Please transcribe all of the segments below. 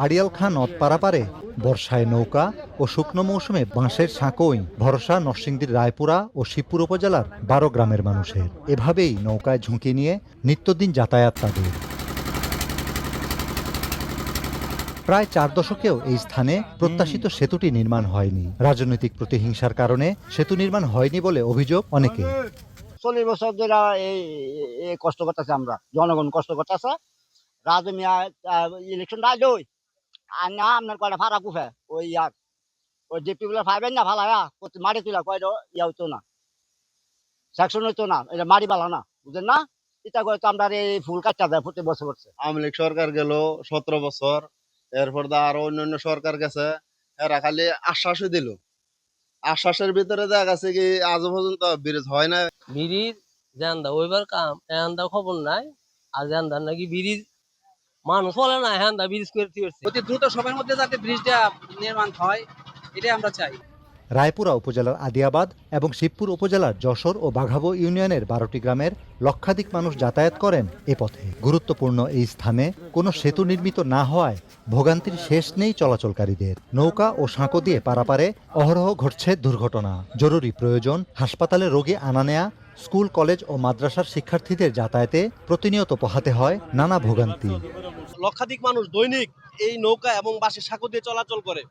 আড়িয়াল খাঁ নদ পারাপারে বর্ষায় নৌকা ও শুকনো মৌসুমে বাঁশের সাঁকোই ভরসা নরসিংদীর রায়পুরা ও শিবপুর উপজেলার ১২ গ্রামের মানুষের। এভাবেই নৌকায় ঝুঁকি নিয়ে নিত্যদিন যাতায়াত তাদের। প্রায় ৪ দশকেও এই স্থানে প্রত্যাশিত সেতুটি নির্মাণ হয়নি। রাজনৈতিক প্রতিহিংসার কারণে সেতু নির্মাণ হয়নি বলে অভিযোগ অনেকে। ৪০ বছর ধরে এই কষ্ট করতেছে, আমরা জনগণ কষ্ট করতেছে। রাজু মিয়া ইলেকশন রাজই আর না আপনার কয়টা ভাড়া কুফে ওই ডিপি গুলো পাইবেন না ভাড়া মাটি তুলা কয়টা ইয়া হইতো না, সেকশন হইতো না, এটা মাটি বালা না, বুঝলেন না? এটা করে তো আমরা এই ফুল কাটটা দেয় প্রতি বছর করছে। আওয়ামী লীগ সরকার গেল ১৭ বছর, এরপর আরো অন্যান্য সরকার গেছে, এরা খালি আশ্বাসই দিল। আশ্বাসের ভিতরে দেখা গেছে কি আজ পর্যন্ত ব্রিজ হয় না। ব্রিজ জানদা ওইবার কাম এহান্দা খবর নাই, আর জানদা নাকি ব্রিজ মানুষ বলে না এহান্দা ব্রিজ করে দিয়েছে। অতি দ্রুত সময়ের মধ্যে যাতে ব্রিজটা নির্মাণ হয় এটাই আমরা চাই। রায়পুরা উপজেলার আদিয়াবাদ এবং শিবপুর উপজেলার যশোর ও বাঘাবো ইউনিয়নের ১২টি গ্রামের লক্ষাধিক মানুষ যাতায়াত করেন এ পথে। গুরুত্বপূর্ণ এই স্থানে কোনো সেতু নির্মিত না হওয়ায় ভোগান্তির শেষ নেই চলাচলকারীদের। নৌকা ও সাঁকো দিয়ে পারাপারে অহরহ ঘটছে দুর্ঘটনা। জরুরি প্রয়োজন, হাসপাতালে রোগী আনা নেয়া, স্কুল কলেজ ও মাদ্রাসার শিক্ষার্থীদের যাতায়াতে প্রতিনিয়ত পোহাতে হয় নানা ভোগান্তি। লক্ষাধিক মানুষ দৈনিক এই নৌকা এবং বাসের সাঁকো দিয়ে চলাচল করে,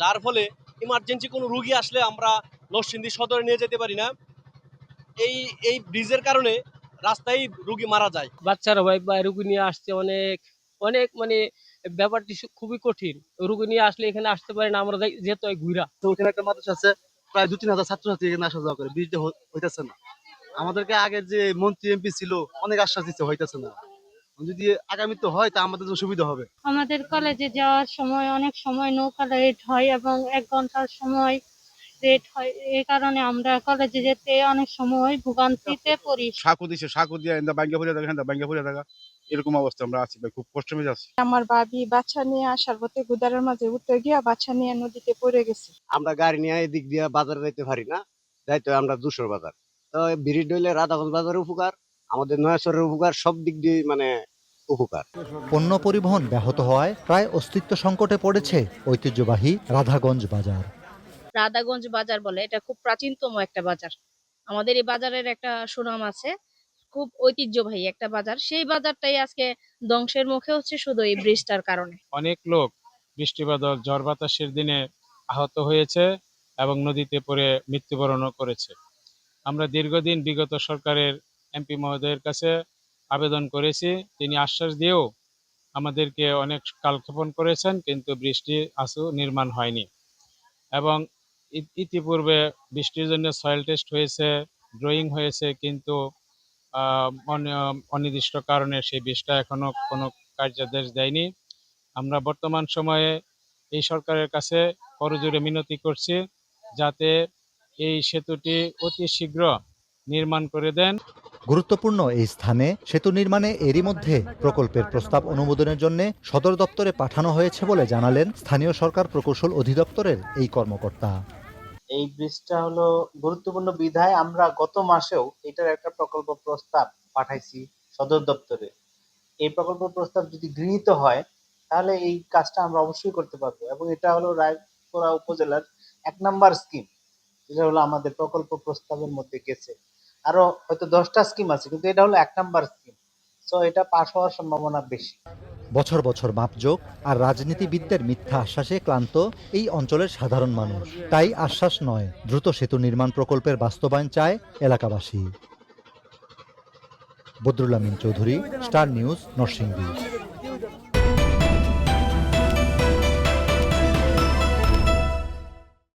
যার ফলে ইমার্জেন্সি কোনো রোগী আসলে আমরা নরসিংদী সদরে নিয়ে যেতে পারি না। এই ব্রিজের কারণে রাস্তায় রোগী মারা যায়। বাচ্চারা ভাই রুগী নিয়ে আসছে অনেক অনেক মানে ব্যাপারটি খুবই কঠিন। রুগী নিয়ে আসলে এখানে আসতে পারে না, আমরা যেতে হয় ঘুরা। তো ওখানে একটা মানুষ আছে, প্রায় ২-৩ হাজার ছাত্রছাত্রী এখানে আসা যাওয়া করে, ব্রিজটা হইতেছে না। আমাদেরকে আগে যে মন্ত্রী এমপি ছিল অনেক আশ্বাস দিচ্ছে, হইতেছে না। যদি আগামীতে হয় তা আমাদের জন্য সুবিধা হবে। আমাদের কলেজে যাওয়ার সময় অনেক সময় নৌকা লেট হয় এবং ১ ঘন্টার সময় লেট হয়। এই কারণে আমরা কলেজে যেতে অনেক সময় ভোগান্তিতে পড়ি। সাঁকো দিছে, সাঁকো দিয়ে ব্যাঙ্গা ফুলে থাকা, ব্যাঙ্গা ফুলে থাকা, এরকম অবস্থা আমরা আছি ভাই, খুব কষ্ট হয়ে যাচ্ছে। আমার ভাবি বাচ্চা নিয়ে আসার পথে গুদারের মাঝে উঠতে গিয়া বাচ্চা নিয়ে নদীতে পড়ে গেছে। আমরা গাড়ি নিয়ে এদিক দিয়ে বাজারে যাইতে পারি না, যাইতে হয় আমরা দুশোর বাজার। তো ব্রিজ হইলে রাধাগঞ্জ বাজারের উপকার, আমাদের নয়াচরের উপকার, সব দিক দিয়ে মানে উপকার। পণ্য পরিবহন ব্যাহত হওয়ায় প্রায় অস্তিত্ব সংকটে পড়েছে ঐতিহ্যবাহী রাধাগঞ্জ বাজার। রাধাগঞ্জ বাজার বলে, এটা খুব প্রাচীনতম একটা বাজার। আমাদের এই বাজারের একটা সুনাম আছে, খুব ঐতিহ্যবাহী একটা বাজার। সেই বাজারটাই আজকে ধ্বংসের মুখে হচ্ছে শুধু এই ব্রিজটার কারণে। অনেক লোক বৃষ্টিবাদল ঝড় বাতাসের দিনে আহত হয়েছে এবং নদীতে পড়ে মৃত্যুবরণও করেছে। আমরা দীর্ঘদিন বিগত সরকারের এমপি মহোদয়ের কাছে আবেদন করেছি, তিনি আশ্বাস দিয়েও আমাদেরকে অনেক কালক্ষেপণ করেছেন, কিন্তু বৃষ্টি আজও নির্মাণ হয়নি। এবং ইতিপূর্বে বৃষ্টির জন্য সয়েল টেস্ট হয়েছে, ড্রয়িং হয়েছে, কিন্তু অনির্দিষ্ট কারণে সেই বৃষ্টিটা এখনো কোনো কার্যাদেশ দেয়নি। আমরা বর্তমান সময়ে এই সরকারের কাছে করজোড়ে মিনতি করছি যাতে এই সেতুটি অতি শীঘ্র নির্মাণ করে দেন। গুরুত্বপূর্ণ এই স্থানে সেতু নির্মাণে এরই মধ্যে প্রকল্পের প্রস্তাব অনুমোদনের জন্য সদর দপ্তরে পাঠানো হয়েছে বলে জানালেন স্থানীয় সরকার প্রকৌশল অধিদপ্তরের এই কর্মকর্তা। এই ব্রিজটা হলো গুরুত্বপূর্ণ বিধায় আমরা গত মাসেও এটার একটা প্রকল্প প্রস্তাব পাঠাইছি সদর দপ্তরে। এই প্রকল্প প্রস্তাব যদি গৃহীত হয় তাহলে এই কাজটা আমরা অবশ্যই করতে পারবো, এবং এটা হলো রায়পুরা উপজেলার ১ নাম্বার স্কিম, যেটা হলো আমাদের প্রকল্প প্রস্তাবের মধ্যে গেছে। আরো হয়তো 10টা স্কিম আছে, কিন্তু এটা হলো ১ নাম্বার স্কিম, সো এটা পাস হওয়ার সম্ভাবনা বেশি। বছর বছর মাপজোক আর রাজনীতিবিদদের মিথ্যা আশ্বাসে ক্লান্ত এই অঞ্চলের সাধারণ মানুষ। তাই আশ্বাস নয়, দ্রুত সেতু নির্মাণ প্রকল্পের বাস্তবায়ন চায় এলাকাবাসী। বদরুল আমিন চৌধুরী, স্টার নিউজ, নরসিংদী।